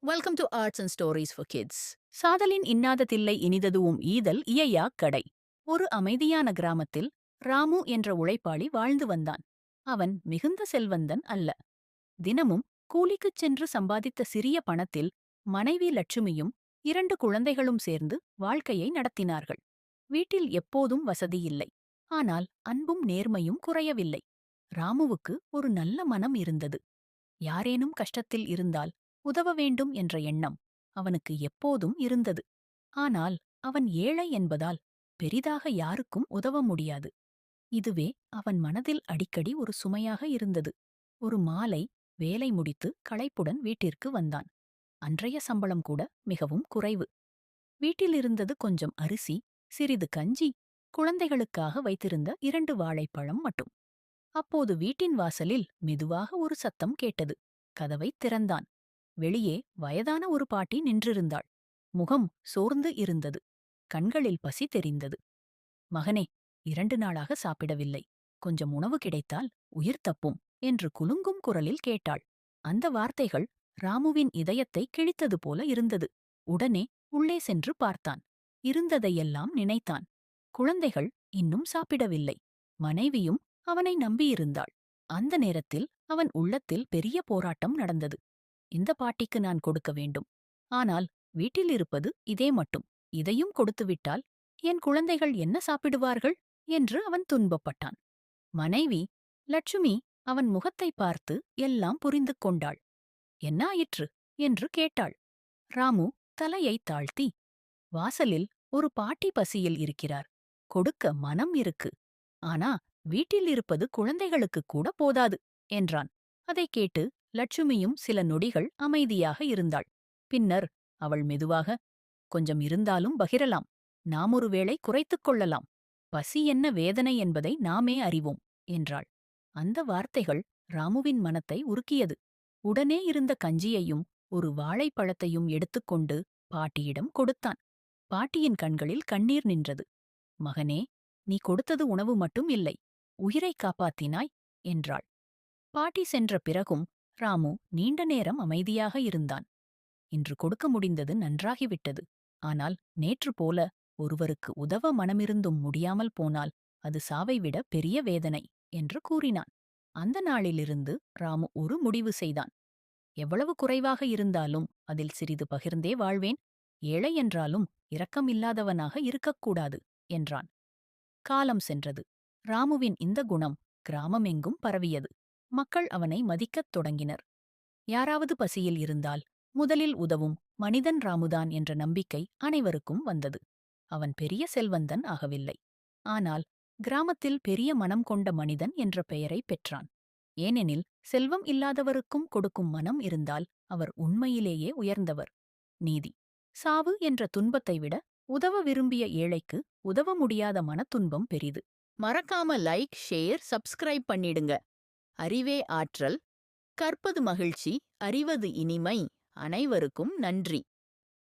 Welcome to arts and stories for kids. சாதலின் இன்னாததில்லை இனிததுவும் ஈதல் இயையா கடை. ஒரு அமைதியான கிராமத்தில் ராமு என்ற உழைப்பாளி வாழ்ந்து வந்தான். அவன் மிகுந்த செல்வந்தன் அல்ல. தினமும் கூலிக்குச் சென்று சம்பாதித்த சிறிய பணத்தில் மனைவி லட்சுமியும் 2 குழந்தைகளும் சேர்ந்து வாழ்க்கையை நடத்தினார்கள். வீட்டில் எப்போதும் வசதியில்லை. ஆனால் அன்பும் நேர்மையும் குறையவில்லை. ராமுவுக்கு ஒரு நல்ல மனம் இருந்தது. யாரேனும் கஷ்டத்தில் இருந்தால் உதவ வேண்டும் என்ற எண்ணம் அவனுக்கு எப்போதும் இருந்தது. ஆனால் அவன் ஏழை என்பதால் பெரிதாக யாருக்கும் உதவ முடியாது. இதுவே அவன் மனதில் அடிக்கடி ஒரு சுமையாக இருந்தது. ஒரு மாலை வேலை முடித்து களைப்புடன் வீட்டிற்கு வந்தான். அன்றைய சம்பளம் கூட மிகவும் குறைவு. வீட்டில் இருந்தது கொஞ்சம் அரிசி, சிறிது கஞ்சி, குழந்தைகளுக்காக வைத்திருந்த 2 வாழைப்பழம் மட்டும். அப்போது வீட்டின் வாசலில் மெதுவாக ஒரு சத்தம் கேட்டது. கதவைத் திறந்தான். வெளியே வயதான ஒரு பாட்டி நின்றிருந்தாள். முகம் சோர்ந்து இருந்தது. கண்களில் பசி தெரிந்தது. மகனே, 2 நாளாக சாப்பிடவில்லை. கொஞ்சம் உணவு கிடைத்தால் உயிர் தப்பும் என்று குலுங்கும் குரலில் கேட்டாள். அந்த வார்த்தைகள் ராமுவின் இதயத்தை கிழித்தது போல இருந்தது. உடனே உள்ளே சென்று பார்த்தான். இருந்ததையெல்லாம் நினைத்தான். குழந்தைகள் இன்னும் சாப்பிடவில்லை. மனைவியும் அவனை நம்பியிருந்தாள். அந்த நேரத்தில் அவன் உள்ளத்தில் பெரிய போராட்டம் நடந்தது. இந்த பாட்டிக்கு நான் கொடுக்க வேண்டும். ஆனால் வீட்டில் இருப்பது இதே மட்டும். இதையும் கொடுத்துவிட்டால் என் குழந்தைகள் என்ன சாப்பிடுவார்கள் என்று அவன் துன்பப்பட்டான். மனைவி லட்சுமி அவன் முகத்தை பார்த்து எல்லாம் புரிந்து கொண்டாள். என்ன ஆயிற்று என்று கேட்டாள். ராமு தலையைத் தாழ்த்தி, வாசலில் ஒரு பாட்டி பசியில் இருக்கிறார். கொடுக்க மனம் இருக்கு. ஆனா வீட்டில் இருப்பது குழந்தைகளுக்குக் கூட போதாது என்றான். அதைக் கேட்டு லட்சுமியும் சில நொடிகள் அமைதியாக இருந்தாள். பின்னர் அவள் மெதுவாக, கொஞ்சம் இருந்தாலும் பகிரலாம். நாம் ஒருவேளை குறைத்துக் கொள்ளலாம். பசி என்ன வேதனை என்பதை நாமே அறிவோம் என்றாள். அந்த வார்த்தைகள் ராமுவின் மனத்தை உருக்கியது. உடனே இருந்த கஞ்சியையும் ஒரு வாழைப்பழத்தையும் எடுத்துக்கொண்டு பாட்டியிடம் கொடுத்தான். பாட்டியின் கண்களில் கண்ணீர் நின்றது. மகனே, நீ கொடுத்தது உணவு மட்டும் இல்லை, உயிரைக் காப்பாத்தினாய் என்றாள். பாட்டி சென்ற பிறகும் ராமு நீண்ட நேரம் அமைதியாக இருந்தான். இன்று கொடுக்க முடிந்தது நன்றாகிவிட்டது. ஆனால் நேற்று போல ஒருவருக்கு உதவ மனமிருந்தும் முடியாமல் போனால் அது சாவைவிட பெரிய வேதனை என்று கூறினான். அந்த நாளிலிருந்து ராமு ஒரு முடிவு செய்தான். எவ்வளவு குறைவாக இருந்தாலும் அதில் சிறிது பகிர்ந்தே வாழ்வேன். ஏழை என்றாலும் இரக்கமில்லாதவனாக இருக்கக்கூடாது என்றான். காலம் சென்றது. ராமுவின் இந்த குணம் கிராமமெங்கும் பரவியது. மக்கள் அவனை மதிக்கத் தொடங்கினர். யாராவது பசியில் இருந்தால் முதலில் உதவும் மனிதன் ராமுதான் என்ற நம்பிக்கை அனைவருக்கும் வந்தது. அவன் பெரிய செல்வந்தன் ஆகவில்லை. ஆனால் கிராமத்தில் பெரிய மனம் கொண்ட மனிதன் என்ற பெயரை பெற்றான். ஏனெனில் செல்வம் இல்லாதவருக்கும் கொடுக்கும் மனம் இருந்தால் அவர் உண்மையிலேயே உயர்ந்தவர். நீதி. சாவு என்ற துன்பத்தை விட உதவ விரும்பிய ஏழைக்கு உதவ முடியாத மனத்துன்பம் பெரிது. மறக்காம லைக், ஷேர், சப்ஸ்கிரைப் பண்ணிடுங்க. அறிவே ஆற்றல், கற்பது மகிழ்ச்சி, அறிவது இனிமை. அனைவருக்கும் நன்றி.